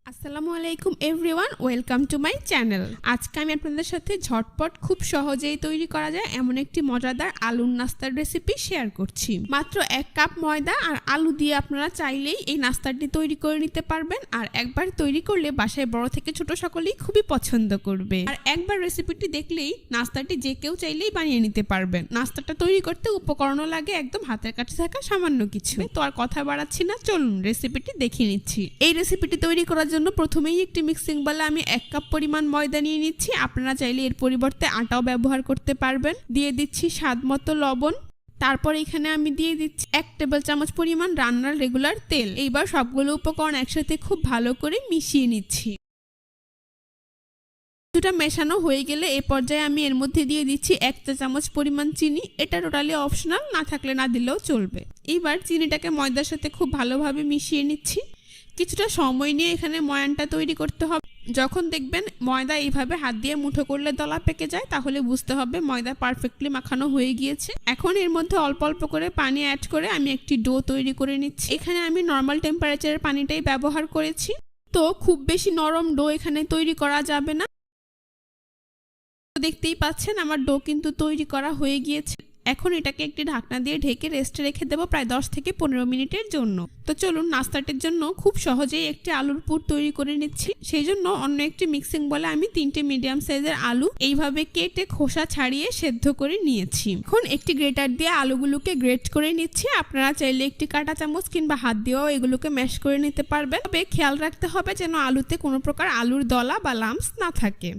আসসালামু আলাইকুম everyone, welcome to my channel. আজকে আমি আপনাদের সাথে ঝটপট খুব সহজেই তৈরি করা যায় এমন একটি মজাদার আলুর নাস্তার রেসিপি শেয়ার করছি। মাত্র 1 কাপ ময়দা আর আলু দিয়ে আপনারা চাইলেই এই নাস্তাটি তৈরি করে নিতে পারবেন। আর একবার তৈরি করলে বাসায় বড় থেকে ছোট সকলেই খুবই পছন্দ করবে। আর একবার রেসিপিটি দেখলেই নাস্তাটি যে কেউ চাইলেই বানিয়ে নিতে পারবেন। নাস্তাটা তৈরি করতে উপকরণও লাগে একদম হাতের কাছে থাকা সামান্য কিছু। তো আর কথা বাড়াচ্ছি না, চলুন রেসিপিটি দেখে নিচ্ছি। এই রেসিপিটি তৈরি করার জন্য প্রথমেই একটি মিক্সিং বলে আমি 1 কাপ পরিমাণ ময়দা নিয়ে নিচ্ছি। আপনারা চাইলে এর পরিবর্তে আটাও ব্যবহার করতে পারবেন। দিয়ে দিচ্ছি স্বাদ মতো লবণ। তারপর এখানে আমি দিয়ে দিচ্ছি 1 টেবিল চামচ পরিমাণ রান্নার রেগুলার তেল। এইবার সবগুলো উপকরণ একসাথে খুব ভালো করে মিশিয়ে নিচ্ছি। কিছুটা মেশানো হয়ে গেলে এই পর্যায়ে আমি এর মধ্যে দিয়ে দিচ্ছি 1 চা চামচ পরিমাণ চিনি। এটা টোটালি অপশনাল, না থাকলে না দিলেও চলবে। এইবার চিনিটাকে ময়দার সাথে খুব ভালোভাবে মিশিয়ে নিচ্ছি। কিছুটা সময় নিয়ে এখানে ময়ানটা তৈরি করতে হবে। যখন দেখবেন ময়দা এইভাবে হাত দিয়ে মুঠো করলে দলা পেকে যায়, তাহলে বুঝতে হবে ময়দা পারফেক্টলি মাখানো হয়ে গিয়েছে। এখন এর মধ্যে অল্প অল্প করে পানি অ্যাড করে আমি একটি ডো তৈরি করে নিচ্ছি। এখানে আমি নর্মাল টেম্পারেচারের পানিটাই ব্যবহার করেছি। তো খুব বেশি নরম ডো এখানে তৈরি করা যাবে না। দেখতেই পাচ্ছেন আমার ডো কিন্তু তৈরি করা হয়ে গিয়েছে। এখন এটাকে একটি ঢাকনা দিয়ে ঢেকে রেস্টে রেখে দেবো প্রায় 10 থেকে 15 মিনিটের জন্য। তো চলুন নাস্তাটির জন্য খুব সহজেই একটি আলুর পুর তৈরি করে নিচ্ছি। সেই জন্য অন্য একটি মিক্সিং বলে আমি 3টে মিডিয়াম সাইজের আলু এইভাবে কেটে খোসা ছাড়িয়ে সেদ্ধ করে নিয়েছি। এখন একটি গ্রেটার দিয়ে আলুগুলোকে গ্রেট করে নিচ্ছি। আপনারা চাইলে একটি কাঁটা চামচ কিংবা হাত দিয়েও এগুলোকে ম্যাশ করে নিতে পারবেন। তবে খেয়াল রাখতে হবে যেন আলুতে কোনো প্রকার আলুর দলা বা লাম্পস না থাকে।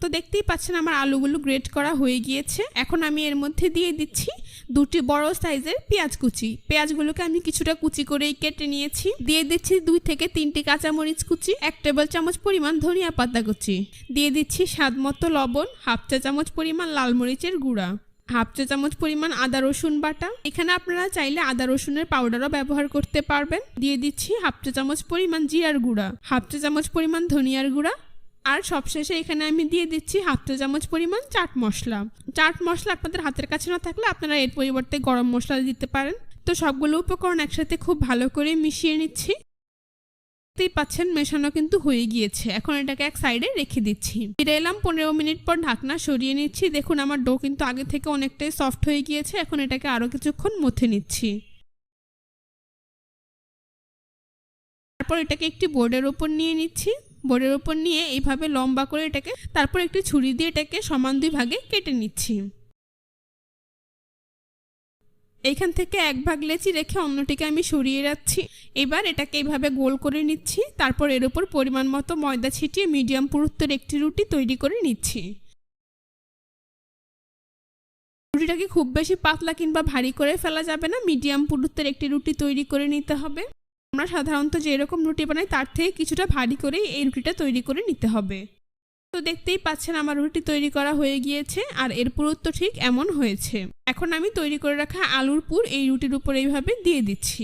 তো দেখতেই পাচ্ছেন আমার আলুগুলো গ্রেট করা হয়ে গিয়েছে। এখন আমি এর মধ্যে দিয়ে দিচ্ছি 2টি বড় সাইজের পেঁয়াজ কুচি। পেঁয়াজগুলোকে আমি কিছুটা কুচি করেই কেটে নিয়েছি। দিয়ে দিচ্ছি 2 থেকে 3টি কাঁচামরিচ কুচি, 1 টেবিল চামচ পরিমাণ ধনিয়া পাতা কুচি। দিয়ে দিচ্ছি স্বাদ মতো লবণ, 1/2 চা চামচ পরিমাণ লাল মরিচের গুঁড়া, 1/2 চা চামচ পরিমাণ আদা রসুন বাটা। এখানে আপনারা চাইলে আদা রসুনের পাউডারও ব্যবহার করতে পারবেন। দিয়ে দিচ্ছি 1/2 চা চামচ পরিমাণ জিরার গুঁড়া, 1/2 চা চামচ পরিমাণ ধনিয়ার গুঁড়া। আর সবশেষে এখানে আমি দিয়ে দিচ্ছি 1/2 চা চামচ পরিমাণ চাট মশলা। চাট মশলা আপনাদের হাতের কাছে না থাকলে আপনারা এর পরিবর্তে গরম মশলা দিতে পারেন। তো সবগুলো উপকরণ একসাথে খুব ভালো করে মিশিয়ে নিচ্ছি। দেখতেই পাচ্ছেন মেশানো কিন্তু হয়ে গিয়েছে। এখন এটাকে এক সাইডে রেখে দিচ্ছি। ফিরে এলাম 15 মিনিট পর, ঢাকনা সরিয়ে নিচ্ছি। দেখুন আমার ডো কিন্তু আগে থেকে অনেকটাই সফট হয়ে গিয়েছে। এখন এটাকে আরো কিছুক্ষণ মথে নিচ্ছি। তারপর এটাকে একটি বোর্ডের উপর নিয়ে নিচ্ছি। বোর্ডের উপর নিয়ে এইভাবে লম্বা করে এটাকে, তারপর একটি ছুরি দিয়ে এটাকে সমান 2 ভাগে কেটে নিচ্ছি। এইখান থেকে 1 ভাগ লেচি রেখে অন্যটিকে আমি সরিয়ে রাখছি। এবার এটাকে এইভাবে গোল করে নিচ্ছি। তারপর এর উপর পরিমাণ মতো ময়দা ছিটিয়ে মিডিয়াম পুরুত্বের একটি রুটি তৈরি করে নিচ্ছি। রুটিটাকে খুব বেশি পাতলা কিংবা ভারী করে ফেলা যাবে না, মিডিয়াম পুরুত্বের একটি রুটি তৈরি করে নিতে হবে। আমরা সাধারণত যে এরকম রুটি বানাই তার থেকে কিছুটা ভারী করেই এই রুটিটা তৈরি করে নিতে হবে। তো দেখতেই পাচ্ছেন আমার রুটি তৈরি করা হয়ে গিয়েছে আর এর পুরুত্ব ঠিক এমন হয়েছে। এখন আমি তৈরি করে রাখা আলুর পুর এই রুটির উপর এইভাবে দিয়ে দিচ্ছি।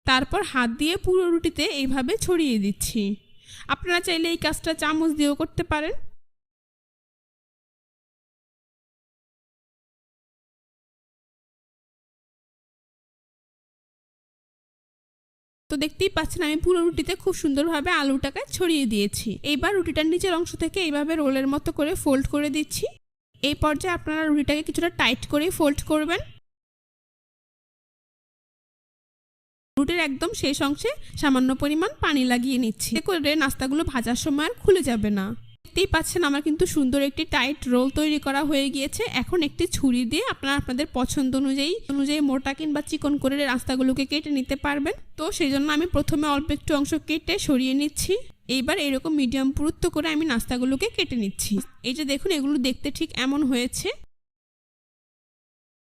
তারপর হাত দিয়ে পুরো রুটিতে এইভাবে ছড়িয়ে দিচ্ছি। আপনারা চাইলে এই কাজটা চামচ দিয়েও করতে পারেন। তো দেখতেই পাচ্ছেন আমি পুরো রুটিতে খুব সুন্দরভাবে আলুটাকে ছড়িয়ে দিয়েছি। এইবার রুটিটার নিচের অংশ থেকে এইভাবে রোলের মতো করে ফোল্ড করে দিচ্ছি। এই পর্যায়ে আপনারা রুটিটাকে কিছুটা টাইট করে ফোল্ড করবেন। রুটির একদম শেষ অংশে সামান্য পরিমাণ পানি লাগিয়ে নিচ্ছি, এতে করে নাস্তাগুলো ভাজার সময় আর খুলে যাবে না। দেখতেই পাচ্ছেন আমার কিন্তু সুন্দর একটি টাইট রোল তৈরি করা হয়ে গিয়েছে। এখন একটি ছুরি দিয়ে আপনারা আপনাদের পছন্দ অনুযায়ী মোটা কিংবা চিকন করে নাস্তাগুলোকে কেটে নিতে পারবেন। তো সেই জন্য আমি প্রথমে অল্প একটু অংশ কেটে সরিয়ে নিচ্ছি। এইবার এরকম মিডিয়াম পুরুত্ব করে আমি নাস্তাগুলোকে কেটে নিচ্ছি। এই যে দেখুন এগুলো দেখতে ঠিক এমন হয়েছে।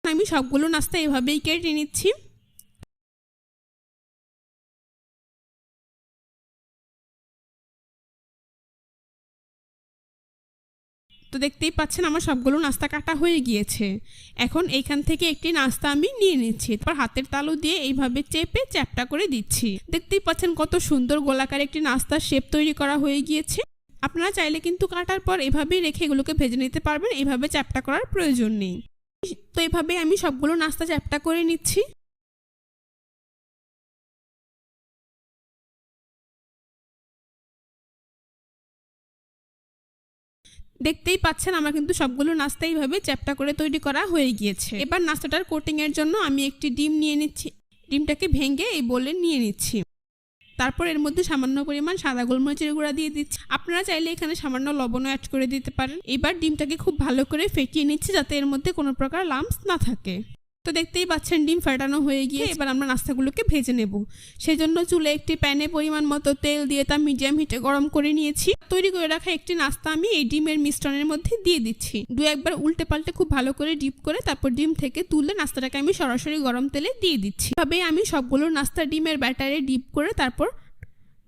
আমি সবগুলো নাস্তা এভাবেই কেটে নিচ্ছি। তো দেখতেই পাচ্ছেন আমার সবগুলো নাস্তা কাটা হয়ে গিয়েছে। এখন এইখান থেকে একটি নাস্তা আমি নিয়ে নিচ্ছি। তারপর হাতের তালু দিয়ে এইভাবে চেপে চ্যাপটা করে দিচ্ছি। দেখতেই পাচ্ছেন কত সুন্দর গোলাকার একটি নাস্তার শেপ তৈরি করা হয়ে গিয়েছে। আপনারা চাইলে কিন্তু কাটার পর এভাবেই রেখে এগুলোকে ভেজে নিতে পারবেন, এইভাবে চ্যাপটা করার প্রয়োজন নেই। তো এভাবে আমি সবগুলো নাস্তা চ্যাপ্টা করে নিচ্ছি। দেখতেই পাচ্ছেন আমার কিন্তু সবগুলো নাস্তা এইভাবে চ্যাপ্টা করে তৈরি করা হয়ে গিয়েছে। এবার নাস্তাটার কোটিং এর জন্য আমি একটি ডিম নিয়ে নিচ্ছি। ডিমটাকে ভেঙে এই বোলে নিয়ে নিচ্ছি। তারপর এর মধ্যে সামান্য পরিমাণ সাদা গোলমরিচের গুঁড়া দিয়ে দিচ্ছি। আপনারা চাইলে এখানে সামান্য লবণও অ্যাড করে দিতে পারেন। এবার ডিমটাকে খুব ভালো করে ফেটিয়ে নিচ্ছি যাতে এর মধ্যে কোনো প্রকার লাম্পস না থাকে। তো দেখতেই পাচ্ছেন ডিম ফাটানো হয়ে গিয়ে এবার আমরা নাস্তাগুলোকে ভেজে নেব। সেই জন্য চুলে একটি প্যানে পরিমাণ মতো তেল দিয়ে তা মিডিয়াম হিটে গরম করে নিয়েছি। তৈরি করে রাখা একটি নাস্তা আমি এই ডিমের মিশ্রণের মধ্যে দিয়ে দিচ্ছি। দু একবার উল্টে পাল্টে খুব ভালো করে ডিপ করে তারপর ডিম থেকে তুলে নাস্তাটাকে আমি সরাসরি গরম তেলে দিয়ে দিচ্ছি। তবে আমি সবগুলো নাস্তা ডিমের ব্যাটারে ডিপ করে তারপর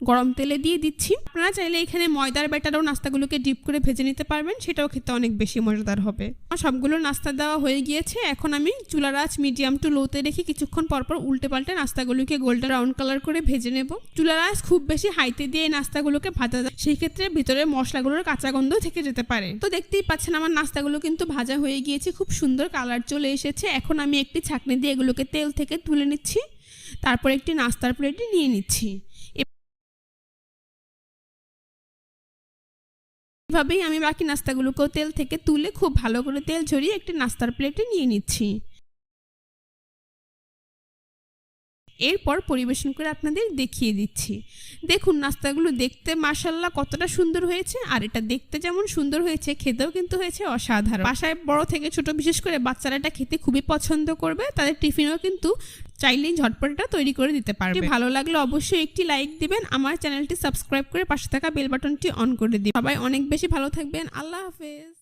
গরম তেলে দিয়ে দিচ্ছি। আপনারা চাইলে এখানে ময়দার ব্যাটারও নাস্তাগুলোকে ডিপ করে ভেজে নিতে পারবেন, সেটাও খেতে অনেক বেশি মজাদার হবে। আমার সবগুলো নাস্তা দেওয়া হয়ে গিয়েছে। এখন আমি চুলার আঁচ মিডিয়াম টু লোতে রেখে কিছুক্ষণ পরপর উল্টে পাল্টে নাস্তাগুলোকে গোল্ডেন ব্রাউন কালার করে ভেজে নেব। চুলার আঁচ খুব বেশি হাইতে দিয়ে নাস্তাগুলোকে ভাজা যায়, সেই ক্ষেত্রে ভিতরে মশলাগুলোর কাঁচা গন্ধ থেকে যেতে পারে। তো দেখতেই পাচ্ছেন আমার নাস্তাগুলো কিন্তু ভাজা হয়ে গিয়েছে, খুব সুন্দর কালার চলে এসেছে। এখন আমি একটি ছাঁকনি দিয়ে এগুলোকে তেল থেকে তুলে নিচ্ছি। তারপর একটি নাস্তার প্লেটে নিয়ে নিচ্ছি। এভাবেই আমি বাকি নাস্তাগুলোকেও তেল থেকে তুলে খুব ভালো করে তেল ঝরিয়ে একটি নাস্তার প্লেটে নিয়ে নিচ্ছি। এরপর পরিবেশন করে আপনাদের দেখিয়ে দিচ্ছি। দেখুন নাস্তাগুলো দেখতে মাশাআল্লাহ কতটা সুন্দর হয়েছে, আর এটা দেখতে যেমন সুন্দর হয়েছে খেতেও কিন্তু হয়েছে অসাধারণ। বাসায় বড় থেকে ছোট বিশেষ করে বাচ্চারা এটা খেতে খুবই পছন্দ করবে। তাদের টিফিনেও কিন্তু চাইলেই ঝটপট এটা তৈরি করে দিতে পারবে। ভালো লাগলে অবশ্যই একটি লাইক দিবেন, আমার চ্যানেলটি সাবস্ক্রাইব করে পাশে থাকা বেল বাটনটি অন করে দিবেন। সবাই অনেক বেশি ভালো থাকবেন। আল্লাহ হাফেজ।